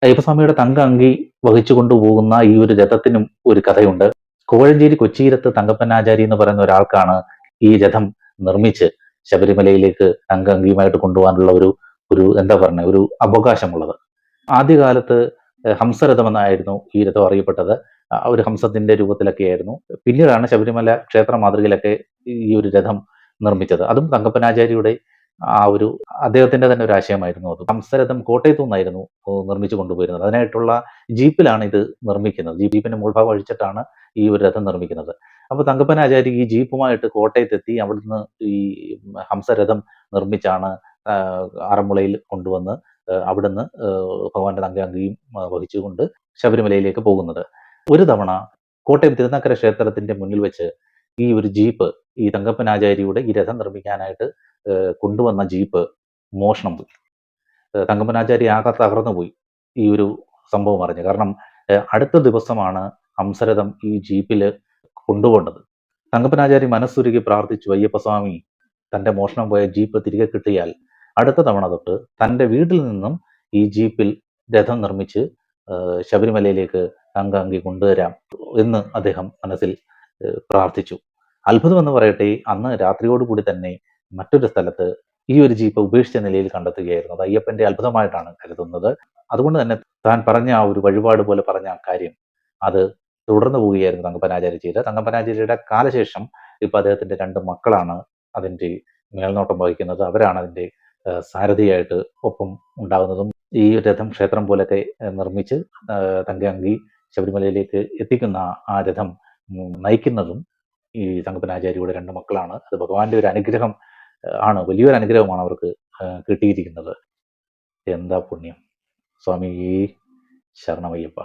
അയ്യപ്പസ്വാമിയുടെ തങ്ക അങ്കി വഹിച്ചു കൊണ്ടുപോകുന്ന ഈ ഒരു രഥത്തിനും ഒരു കഥയുണ്ട്. കോഴഞ്ചേരി കൊച്ചിയിലത്ത് തങ്കപ്പനാചാരി എന്ന് പറയുന്ന ഒരാൾക്കാണ് ഈ രഥം നിർമ്മിച്ച് ശബരിമലയിലേക്ക് തങ്ക അങ്കിയുമായിട്ട് കൊണ്ടുപോകാനുള്ള ഒരു ഒരു എന്താ പറയുക ഒരു അവകാശമുള്ളത്. ആദ്യകാലത്ത് ഹംസരഥം എന്നായിരുന്നു ഈ രഥം അറിയപ്പെട്ടത്. ഒരു ഹംസത്തിന്റെ രൂപത്തിലൊക്കെയായിരുന്നു. പിന്നീടാണ് ശബരിമല ക്ഷേത്ര മാതൃകയിലൊക്കെ ഈ ഒരു രഥം നിർമ്മിച്ചത്. അതും തങ്കപ്പനാചാരിയുടെ ആ ഒരു അദ്ദേഹത്തിന്റെ തന്നെ ഒരു ആശയമായിരുന്നു അത്. ഹംസരഥം കോട്ടയത്തു നിന്നായിരുന്നു നിർമ്മിച്ചു കൊണ്ടുപോയിരുന്നത്. അതിനായിട്ടുള്ള ജീപ്പിലാണ് ഇത് നിർമ്മിക്കുന്നത്. ജീപ്പിന്റെ മുൾഭാഗം അഴിച്ചിട്ടാണ് ഈ ഒരു രഥം നിർമ്മിക്കുന്നത്. അപ്പോൾ തങ്കപ്പനാചാരി ഈ ജീപ്പുമായിട്ട് കോട്ടയത്തെത്തി അവിടുന്ന് ഈ ഹംസരഥം നിർമ്മിച്ചാണ് ആറന്മുളയിൽ കൊണ്ടുവന്ന് അവിടുന്ന് ഭഗവാന്റെ തങ്കഅങ്കിയും വഹിച്ചുകൊണ്ട് ശബരിമലയിലേക്ക് പോകുന്നത്. ഒരു തവണ കോട്ടയം തിരുനക്കര ക്ഷേത്രത്തിന്റെ മുന്നിൽ വെച്ച് ഈ ഒരു ജീപ്പ് ഈ തങ്കപ്പനാചാരിയുടെ ഈ രഥം നിർമ്മിക്കാനായിട്ട് കൊണ്ടുവന്ന ജീപ്പ് മോഷണം പോയി. തങ്കപ്പനാചാരി ആകെ തകർന്നു പോയി ഈ ഒരു സംഭവം അറിഞ്ഞ്. കാരണം അടുത്ത ദിവസമാണ് ഹംസരഥം ഈ ജീപ്പിൽ കൊണ്ടുപോകേണ്ടത്. തങ്കപ്പനാചാരി മനസ്സുരുകി പ്രാർത്ഥിച്ചു, അയ്യപ്പസ്വാമി തൻ്റെ മോഷണം പോയ ജീപ്പ് തിരികെ കിട്ടിയാൽ അടുത്ത തവണ തൊട്ട് തൻ്റെ വീട്ടിൽ നിന്നും ഈ ജീപ്പിൽ രഥം നിർമ്മിച്ച് ശബരിമലയിലേക്ക് തങ്ക അങ്കി കൊണ്ടുവരാം എന്ന് അദ്ദേഹം മനസ്സിൽ പ്രാർത്ഥിച്ചു. അത്ഭുതമെന്ന് പറയട്ടെ, അന്ന് രാത്രിയോടുകൂടി തന്നെ മറ്റൊരു സ്ഥലത്ത് ഈ ഒരു ജീപ്പ് ഉപേക്ഷിച്ച നിലയിൽ കണ്ടെത്തുകയായിരുന്നു. അത് അയ്യപ്പന്റെ അത്ഭുതമായിട്ടാണ് കരുതുന്നത്. അതുകൊണ്ട് തന്നെ താൻ പറഞ്ഞ ആ ഒരു വഴിപാട് പോലെ പറഞ്ഞ ആ കാര്യം അത് തുടർന്നു പോവുകയായിരുന്നു തങ്കപ്പനാചാരി ചെയ്തത്. തങ്കപ്പനാചാരിയുടെ കാലശേഷം ഇപ്പൊ അദ്ദേഹത്തിന്റെ 2 മക്കളാണ് അതിന്റെ മേൽനോട്ടം വഹിക്കുന്നത്. അവരാണ് അതിന്റെ സാരഥിയായിട്ട് ഒപ്പം ഉണ്ടാകുന്നതും. ഈ രഥം ക്ഷേത്രം പോലൊക്കെ നിർമ്മിച്ച് തങ്ക അങ്കി ശബരിമലയിലേക്ക് എത്തിക്കുന്ന ആ രഥം നയിക്കുന്നതും ഈ തങ്കപ്പനാചാരിയുടെ 2 മക്കളാണ്. അത് ഭഗവാന്റെ ഒരു അനുഗ്രഹം ആണ്, വലിയൊരു അനുഗ്രഹമാണ് അവർക്ക് കിട്ടിയിരിക്കുന്നത്. എന്താ പുണ്യം! സ്വാമി ശരണമയ്യപ്പ.